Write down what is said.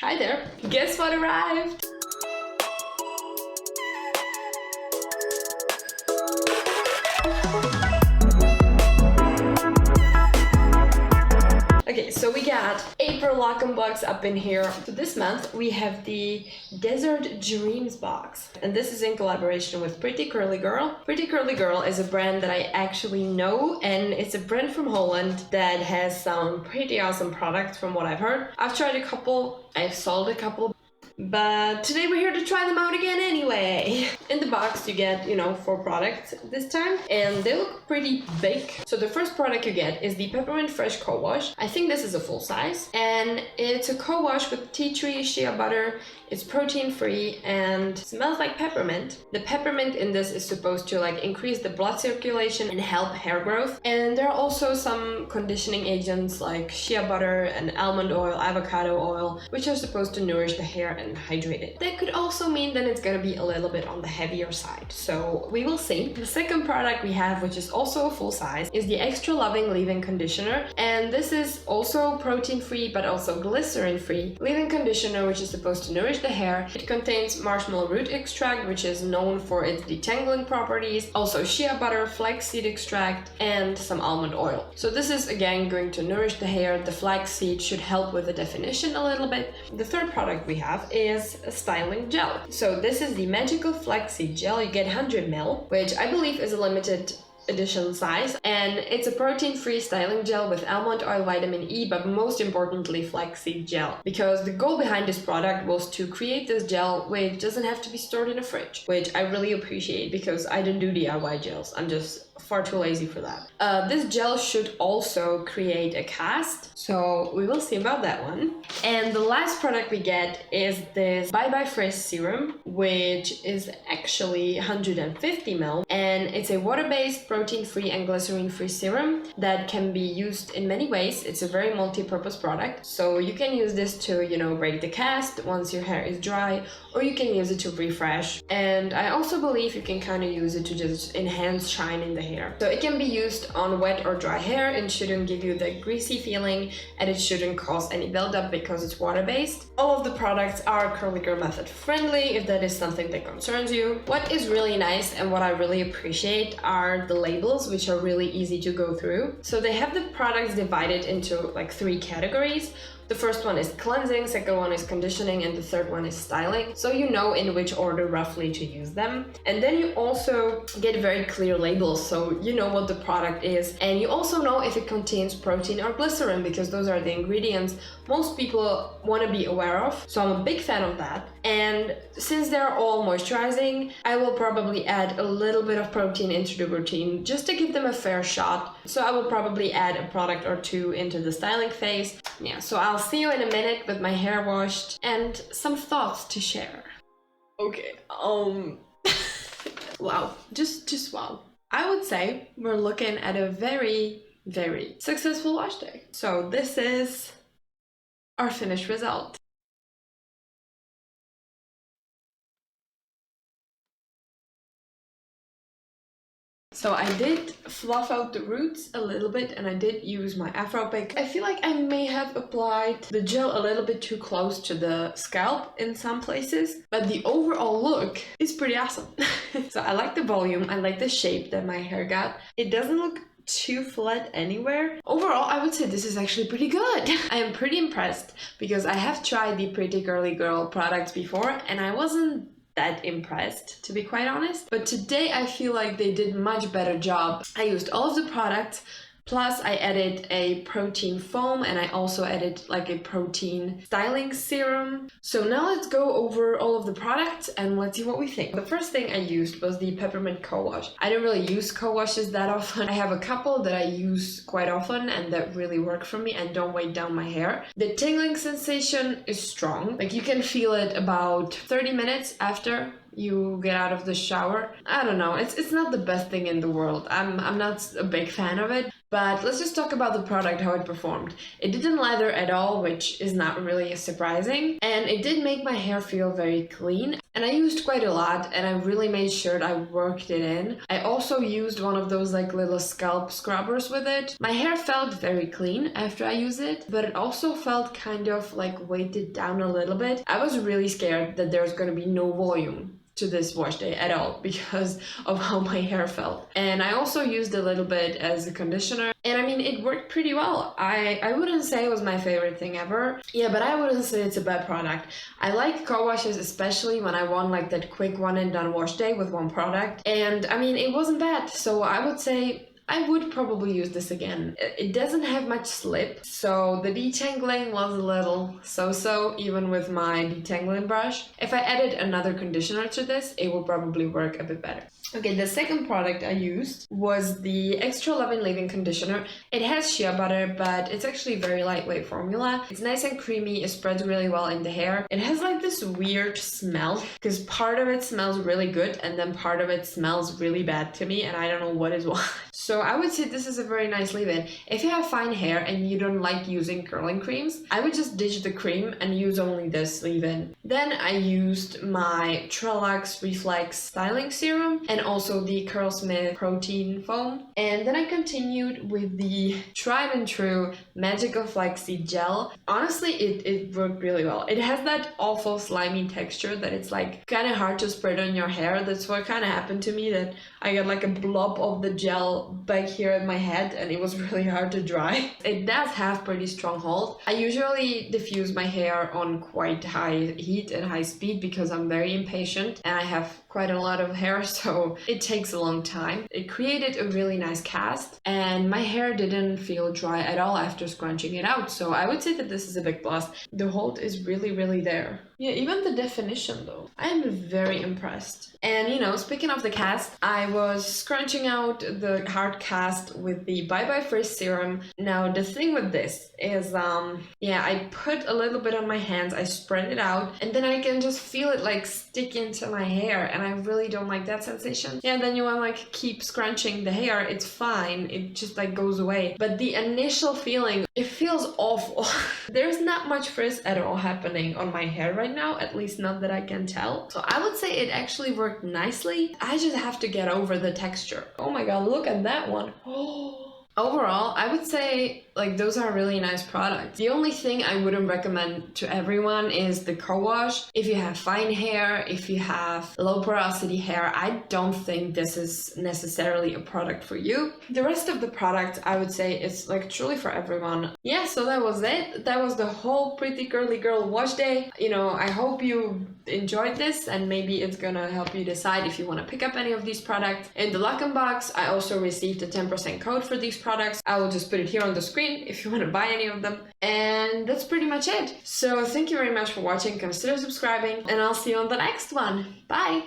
Hi there! Guess what arrived? Okay, so we got April Lockenbox up in here. So this month we have the Desert Dreams box. And this is in collaboration with Pretty Curly Girl. Pretty Curly Girl is a brand that I actually know, and it's a brand from Holland that has some pretty awesome products from what I've heard. I've tried a couple, I've sold a couple, but today we're here to try them out again anyway. In the box you get, 4 products this time, and they look pretty big. So the first product you get is the Peppermint Fresh Co-Wash. I think this is a full size, and it's a co-wash with tea tree, shea butter. It's protein free and smells like peppermint. The peppermint in this is supposed to increase the blood circulation and help hair growth. And there are also some conditioning agents like shea butter and almond oil, avocado oil, which are supposed to nourish the hair and hydrate it. That could also mean that it's gonna be a little bit on the heavier side. So we will see. The second product we have, which is also a full size, is the Extra Loving Leave-In Conditioner. And this is also protein free but also glycerin free leave-in conditioner, which is supposed to nourish the hair. It contains marshmallow root extract, which is known for its detangling properties, also shea butter, flaxseed extract, and some almond oil. So this is again going to nourish the hair. The flaxseed should help with the definition a little bit. The third product we have is a styling gel. So this is the Magical Flaxseed Gel. You get 100 ml, which I believe is a limited edition size, and it's a protein-free styling gel with almond oil, vitamin E, but most importantly flaxseed gel, because the goal behind this product was to create this gel which doesn't have to be stored in a fridge, which I really appreciate because I don't do DIY gels. I'm just far too lazy for that. This gel should also create a cast, so we will see about that one. And the last product we get is this Bye Bye Frizz Serum, which is actually 150 ml, and it's a water-based, protein-free and glycerin-free serum that can be used in many ways. It's a very multi-purpose product, so you can use this to, break the cast once your hair is dry, or you can use it to refresh. And I also believe you can kind of use it to just enhance shine in the hair. So it can be used on wet or dry hair and shouldn't give you the greasy feeling, and it shouldn't cause any buildup because it's water-based. All of the products are Curly Girl method friendly if that is something that concerns you. What is really nice and what I really appreciate are the labels, which are really easy to go through. So they have the products divided into 3 categories. The first one is cleansing, second one is conditioning, and the third one is styling. So you know in which order roughly to use them. And then you also get very clear labels, so you know what the product is. And you also know if it contains protein or glycerin, because those are the ingredients most people want to be aware of. So I'm a big fan of that. And since they're all moisturizing, I will probably add a little bit of protein into the routine just to give them a fair shot. So I will probably add a product or 2 into the styling phase. Yeah, so I'll see you in a minute with my hair washed and some thoughts to share. Okay, wow, just wow. I would say we're looking at a very, very successful wash day. So this is our finished result. So I did fluff out the roots a little bit, and I did use my Afro pick. I feel like I may have applied the gel a little bit too close to the scalp in some places, but the overall look is pretty awesome. So I like the volume, I like the shape that my hair got. It doesn't look too flat anywhere. Overall, I would say this is actually pretty good. I am pretty impressed because I have tried the Pretty Curly Girl products before and I wasn't that impressed, to be quite honest. But today I feel like they did much better job. I used all of the products, plus I added a protein foam, and I also added a protein styling serum. So now let's go over all of the products and let's see what we think. The first thing I used was the Peppermint Co-Wash. I don't really use co-washes that often. I have a couple that I use quite often and that really work for me and don't weigh down my hair. The tingling sensation is strong. You can feel it about 30 minutes after you get out of the shower. I don't know, it's not the best thing in the world. I'm not a big fan of it, But let's just talk about the product, how it performed. It didn't lather at all, which is not really surprising, and it did make my hair feel very clean. And I used quite a lot, and I really made sure I worked it in. I also used one of those like little scalp scrubbers with it. My hair felt very clean after I used it, but it also felt kind of like weighted down a little bit. I was really scared that there's gonna be no volume to this wash day at all because of how my hair felt. And I also used a little bit as a conditioner, and I mean, it worked pretty well. I wouldn't say it was my favorite thing ever, yeah, but I wouldn't say it's a bad product. I like co-washes, especially when I want like that quick one and done wash day with one product, and I mean, it wasn't bad. So I would say I would probably use this again. It doesn't have much slip, so the detangling was a little so-so, even with my detangling brush. If I added another conditioner to this, it would probably work a bit better. Okay, the second product I used was the Extra Loving Leave-In Conditioner. It has shea butter, but it's actually a very lightweight formula. It's nice and creamy, it spreads really well in the hair. It has like this weird smell, because part of it smells really good, and then part of it smells really bad to me, and I don't know what is what. So I would say this is a very nice leave-in. If you have fine hair and you don't like using curling creams, I would just ditch the cream and use only this leave-in. Then I used my Trelux Reflex Styling Serum and also the Curlsmith Protein Foam. And then I continued with the tried and true Magical Flaxseed Gel. Honestly, it worked really well. It has that awful slimy texture that it's like kind of hard to spread on your hair. That's what kind of happened to me, that I got like a blob of the gel back here at my head, and it was really hard to dry. It does have pretty strong hold. I usually diffuse my hair on quite high heat and high speed because I'm very impatient and I have quite a lot of hair, so it takes a long time. It created a really nice cast, and my hair didn't feel dry at all after scrunching it out, so I would say that this is a big plus. The hold is really there. Yeah, even the definition though. I'm very impressed. And you know, speaking of the cast, I was scrunching out the hard cast with the Bye Bye Frizz serum. Now the thing with this is, yeah, I put a little bit on my hands, I spread it out, and then I can just feel it like stick into my hair, and I really don't like that sensation. Yeah, then you want like keep scrunching the hair, it's fine, it just like goes away. But the initial feeling, it feels awful. There's not much frizz at all happening on my hair right now, at least not that I can tell. So I would say it actually worked nicely. I just have to get over the texture. Oh my god, look at that one. Oh. Overall, I would say like those are really nice products. The only thing I wouldn't recommend to everyone is the co-wash. If you have fine hair, if you have low porosity hair, I don't think this is necessarily a product for you. The rest of the products, I would say it's like truly for everyone. Yeah, so that was it. That was the whole Pretty Curly Girl wash day. You know, I hope you enjoyed this, and maybe it's gonna help you decide if you want to pick up any of these products. In the Lockenbox, I also received a 10% code for these products. I will just put it here on the screen if you want to buy any of them. And that's pretty much it. So thank you very much for watching. Consider subscribing, and I'll see you on the next one. Bye!